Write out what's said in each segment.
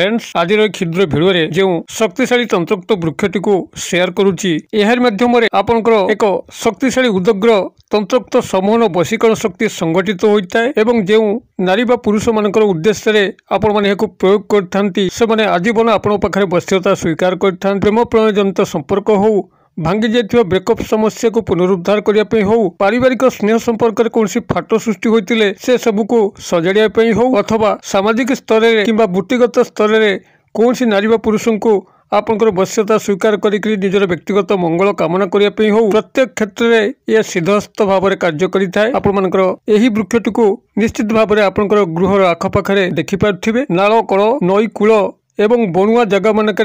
Friends आज क्षुद्र video रे जो शक्तिशाली तंत्रोक्त वृक्षटी को शेयर करुच्ची एहार माध्यम आपनकर एक शक्तिशाली उदग्र तंत्रोक्त समूह वशीकरण शक्ति संगठित होता है एवं जो नारी बा पुरुष मानकर उद्देश्य रे आपण माने एहाकु प्रयोग करथांती से माने आजीवन आपण पाखरे वश्यता स्वीकार करथां प्रेम प्रणय जनित संपर्क हो भांगी जाइथिबा ब्रेकअप समस्या को पुनरुद्धार करिया पे हो पारिवारिक स्नेह संपर्क कौन फाट सृष्टि होइतिले से सबू को सजाड़िया पे हो अथवा सामाजिक स्तर रे किंबा वृत्तिगत स्तर रे कौन नारी बा पुरुष को आपनकर वश्यता स्वीकार करिकरी निजर व्यक्तिगत मंगल कामना करिया पे हो प्रत्येक क्षेत्र में यह सिद्धहस्त भाव में कार्य करिथाय। आपण मानकर एही वृक्षटी को निश्चित भाव में आपनकर गृहर आखपाखे देखि पारथिबे नाଳ कଳ नई कूल एवं बणुआ जगह मानक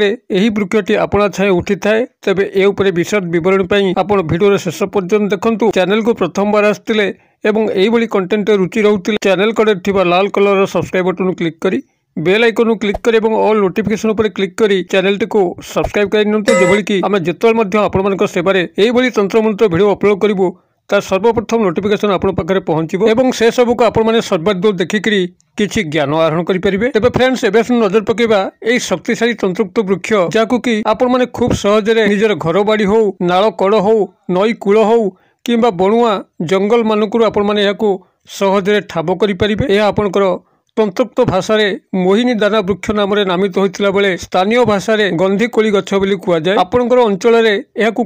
वृक्षटी आपणा छाए उठी थाए। तेबे ए उपरे विशद विवरण पई आपण वीडियो शेष पर्यंत देखंतु। चैनल को प्रथम बार आस्तिले एवं एही भली कंटेंट रुचि रहउतिले चैनल कड़े थिबा लाल कलर सब्सक्राइब बटन क्लिक करी बेल आइकन क्लिक कर ऑल नोटिफिकेशन पर क्लिक करी चैनल टी को सब्सक्राइब कर नियंतु जेभली कि आमे जेतल मध्ये आपण मानक सेवारे एही भली तंत्र मंत्र वीडियो अपलोड करिवो तार सर्वप्रथम नोटिफिकेशन आपण पाखरे पहुंचीबो एवं से सब को आपण माने सर्वाधिक देखिकरी किछि ज्ञान आहरण करि परिबे। तेबे फ्रेंड्स एबे नजर पकेबा एही शक्तिशाली तंत्रोक्त वृक्ष जाकु कि आपण माने खूब सहज रे निजर घर बाड़ी हो नाଳ कड़ हो नई कूल हो किंबा बणुआ जंगल मानकरू आपण माने याकू सहज रे ठाब करि परिबे। एहा आपनकर तंत्रोक्त भाषा मोहिनी दाना वृक्ष नाम नामित होता बेले स्थानीय भाषा गंधी कोली गछ बोली कहुए। आपणकर अंचल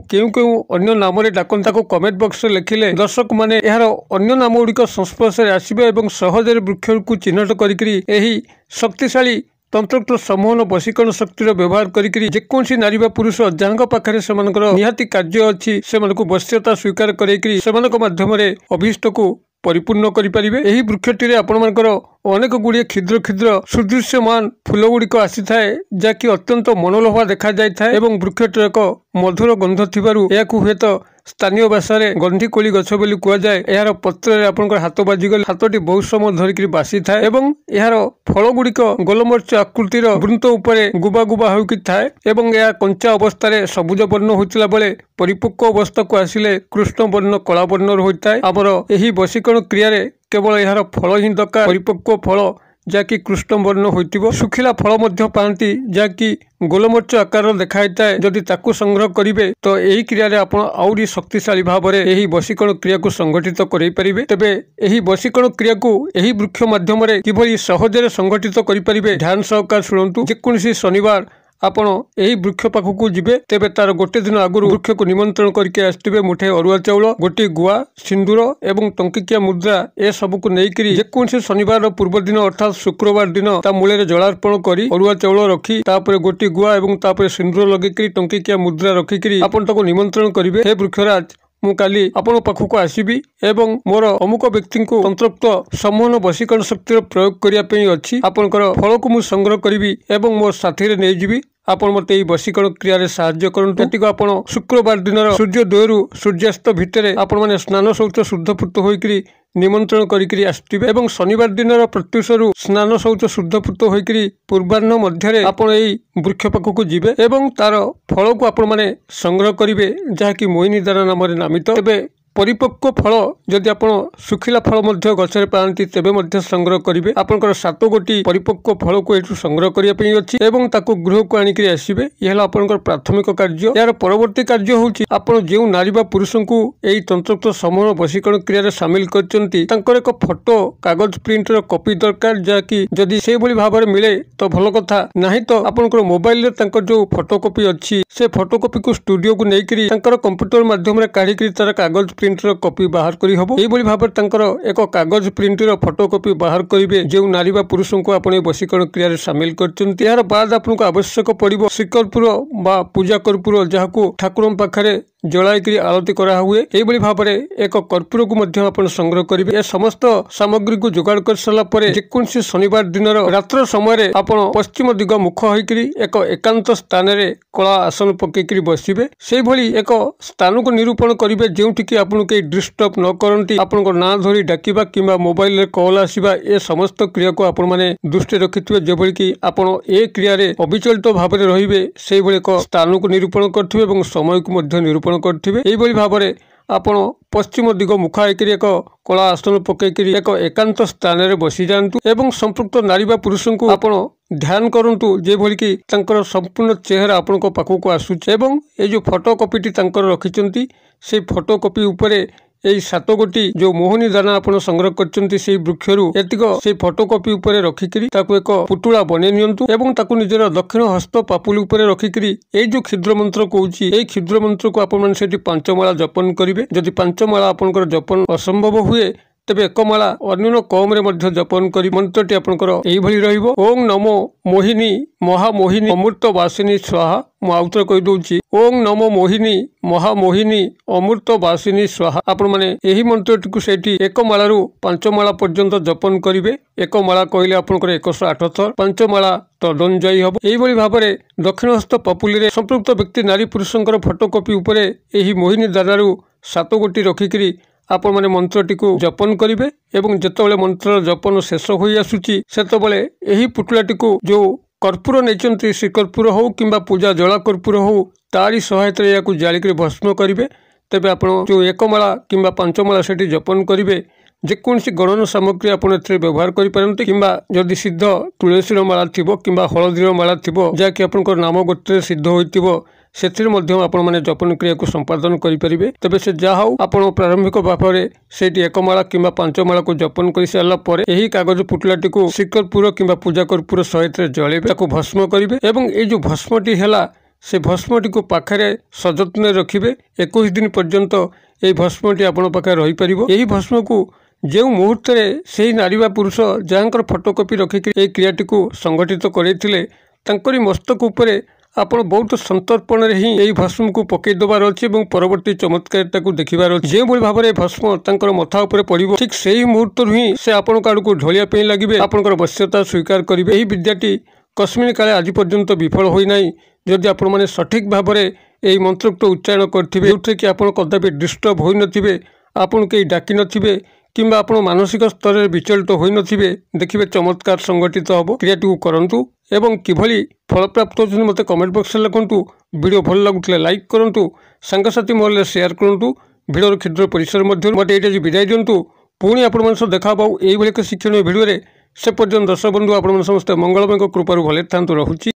केउ केउ अन्य नाम डाकन कमेंट बॉक्स में लिखिले दर्शक माने यार अन्य नाम गुड़िक संस्पर्श आसबे और सहज वृक्ष को चिन्हट करी शक्तिशाली तंत्रोक्त समूह वशीकरण शक्तिर व्यवहार करी जेकोसी नारी बा पुरुष जहाँ पाखे से निहाती कार्य अच्छी से वश्यता स्वीकार करध्यम अभीष्ट को परिपूर्ण करें। यही वृक्षटी आपणकर अनेक गुड़िए क्षुद्र क्षुद्र सुदृश्यमान फूल गुड़िक आसी थाए जहाँकि अत्यंत मनोलोभा देखा जाए और वृक्षटर एक मधुर गंध थिबारु याकु हेत स्थानीय भाषा गंधी कोली गछ बोली कहुए। यार पत्र आपनकर हाथ बाजिगले हाथटी बहुत समय धरिक बासी थाए एवं यार फल गुड़िक गोलमर्च आकृतिर वृंत उपरे गुबा गुबा होकी थाए एवं यह कंचा अवस्था सबुज वर्ण होता बेले परिपक्व अवस्था को आसिले कृष्ण वर्ण कला वर्ण होता है। आमर यही वशीकरण क्रिया केवल यार फल ही दरकार परिपक्व फल जहाँकि कृष्ण वर्ण होइतिबो सुखिला फल मध्य पाती जहाँकि गोलमर्च आकार देखाता है। जदि ताकू संग्रह करेंगे तो यही क्रिया आप आउरी शक्तिशाली भाव में यही वशीकरण क्रिया को संगठित करें। तेबे यही वशीकरण क्रिया को यही वृक्ष माध्यम किभली सहजरे संगठित करें ध्यान सहकार शुणु। जेकोसी शनिवार आपण यही वृक्ष पाखक जीवे तेबे तार गोटे दिन आगु वृक्ष को निमंत्रण करके आसवे मुठे अरुआ चाउल गोटे गुआ सिंदूर एवं टंकिकिया मुद्रा ए सब को लेकर जेकोसी शनिवार पूर्व दिन अर्थात शुक्रवार दिन ता मूल जलार्पण कर अरुआ चाउल रखी तापर गोटे गुआ एवं तापर सिंदूर लगे टंकिकिया मुद्रा रखिकी आपण ताको निमंत्रण करेंगे। हे वृक्षराज मु काली आपण पाखक आसबि एवं मोर अमुक व्यक्ति को तंत्रोक्त समूह वशीकरण शक्तिर प्रयोग करने अच्छी आपणकर फल को मु संग्रह करी एवं मोर साथी नहीं जीवी आपण मत वशीकरण क्रिया साहाय्य करती आपण शुक्रवार दिन सूर्योदय सूर्यास्त भितर आपण मैंने स्नान शौच शुद्धपूत होकर निमंत्रण करी आसवे एवं शनिवार दिन प्रत्युष स्नान शौच शुद्धपूत होकर पूर्वाह्न मध्य आपण यही वृक्ष पाखक जीवे एवं तार फल को आपण मैंने संग्रह करेंगे जहाँकि मोहिनी दाना नाम नामित। तेबे परिपक्व फल जदि आप सुखिला फल गचरे पाती तेबे संग्रह करेंगे। आपंकर 7 गोटी परिपक्व फल को ये संग्रह करने अच्छी एवं ताको गृह को आणिक आसवे यह आपंकर प्राथमिक कार्य। यार परवर्ती कार्य होची आपण जो नारी बा पुरुष को यही तंत्रोक्त समूह वशीकरण क्रिया सामिल करचंती तांकर एक फोटो कागज प्रिंट कॉपी दरकार जहाँकि जदि से भली भाव में मिले तो भल कथा नहीं तो आपंकर मोबाइल रे तांकर जो फोटोकॉपी अच्छी से फोटोकॉपी को स्टूडियो को लेकर तांकर कंप्यूटर माध्यम काढ़ी तार कागज प्रिंटर कॉपी बाहर करी हबो। एही भली भाव तांकर एक कागज प्रिंटर फोटोकॉपी बाहर करेंगे जो नारी बा पुरुष को आपण वशीकरण क्रिया सामिल करचंती। यार बाद आपको आवश्यक पड़िबो श्रीकर्पूर बा पूजा कर्पूर जहां ठाकुर पाखे जलाई आरती करा हुए एही भली भाव में एक कर्पूर को मध्य आपण संग्रह करेंगे। ए समस्त सामग्री को जोगाड़ कर सारा पर जेकोसी शनिवार दिन रात्र समय आपण पश्चिम दिग मुख होकर एक एकांत स्थान रे कला आसन पकईकरी बसवे से भली एक स्थान को निरूपण करेंगे जोठिकी आपन के डिस्टर्ब न करती आपण ना धरी डाकिबा किंबा मोबाइल रे कॉल आसीबा ए समस्त क्रिया को आपण माने दृष्टि रखिथिबे जेभली कि आपण ए क्रिया रे अविचलित भाव में रहिबे से भली एक स्थान को निरूपण करथिबे एवं समय को मध्य निरूपण करथिबे। एही भली भाव में आपण पश्चिम दिग मुखा होकर एक कला आसन पकईकरी एक एकांत स्थान में बसी जातु एवं संपृक्त नारी बा पुरुष को आपण ध्यान करंतु जे भली कि तांकर संपूर्ण चेहरा आपण पाखक आसुचे एवं ये जो फोटो कॉपीटी तांकर रखिचंती से फोटो कॉपी उपरे यही 7 गोटी जो मोहनी दाना आपण संग्रह करचंती से वृक्षरु एतिक से फोटो कॉपी उपरे रखिकरी ताकू एक पुटुला बने नियंतु एवं ताकू निजर दक्षिण हस्त पापुली उपरे रखिकरी ए जो क्षुद्र मंत्र कहूची ए क्षुद्र मंत्र को आपण माने सेठी 5 माला जपन करिवे जदि 5 माला आपनकर जपन असंभव हुए तेबे एक माला अन्य कम रे मध्य जपन करी मंत्रटी आपनकर एही भली रहिबो ओम नमो मोहिनी महामोहिनी अमृत वासिनी स्वाहा मु आउतर कहि दउची ओम नमो मोहिनी महामोहिनी अमृत वासिनी स्वाहा आपण माने एही मंत्रटी को सेठी एक मालारु 5 माला पर्यंत जपन करिवे एक माला कहले आपनकर 108 थर 5 माला तदनुजायी हबो एही भली भाबरे दक्षिण हस्त पापुली रे संपृक्त व्यक्ति नारी पुरुषंकर फोटो कॉपी उपरे एही मोहिनी दादारु 7 गोटी रखिकरी आपण माने मंत्रटी को जपन करिवे एवं जेतबेले मंत्र जपन शेष होई आसुची सेतबेले एही पुटलाटी को जो कर्पूर नेचंती श्री कर्पूर हो किंबा पूजा जला कर्पूर हो तारी सहायता याकू जालिकरी भस्म करिवे तेबे आपण जो एक माला किंबा 5 माला सेठी जपन करिवे जेकोसी गणन सामग्री आपण एथरे व्यवहार करि परंती किंबा जदि सिद्ध तुलसीर माला थिबो किंबा हळदीर माला थिबो जाकि आपनकर नाम गोत्रे सिद्ध होइतिबो सेथिर मध्यम आपण माने जपन क्रिया को संपादन करि परिबे तबे से जा हाउ आपण प्रारंभिक भावरे सेठी एक माला किंबा 5 माला को जपन करि सारला परे एही कागज पुटलाटी को श्रीकर्पूर किंबा पूजा कर्पूर सहित जळेबे ताको भस्म करिवे एवं ए जो भस्मटी हैला से भस्मटी को पाखरे सजतने रखिबे 21 दिन पर्यंत ए भस्मटी आपण पाखे रहि परिबो एही भस्म को जो मुहूर्त से नारी बा पुरुष जहाँकर फोटोकॉपी रखिक क्रियाटी को संगठित करते तांकरी मस्तक उपरे आपण बहुत संतर्पण ही यही भस्म को पकई देवार अच्छे और परवर्ती चमत्कारिता को देखिबार अच्छे जो भाव में भस्म तांकर मथा उपरे पड़िबो ठीक सही मुहूर्त ही से आपण आड़ को ढलिया पे लगे आपंकर वश्यता स्वीकार करेंगे यही विद्याटी कस्मिन काले आज पर्यंत विफल होना जदि आपण मैंने सठिक भाव में यही मंत्रोक्त उच्चारण करेंगे जो कि आप कदापि डिस्टर्ब हो नथिबे आपन कई डाकी नथिबे किंबा आपण मानसिक स्तर में विचलित हो नथिबे देखिबे चमत्कार संगठित हम क्रियाटी को करंतु एवं किभली फल प्राप्त होछन मते कमेंट बॉक्स में लिखंतु वीडियो भल लागुतले लाइक करंतु सांगसाथी मोहल्ले शेयर करंतु वीडियो क्षुद्र परिसर मध्य मते एटा विदाय दियंतु पुणी आपण मन सह देखा पाऊ एही भली एक शिक्षणीय वीडियो रे से पर्यंत दर्शक बंधु आपण मन समस्त मंगलमय कृपारु भले थांतु रहुची।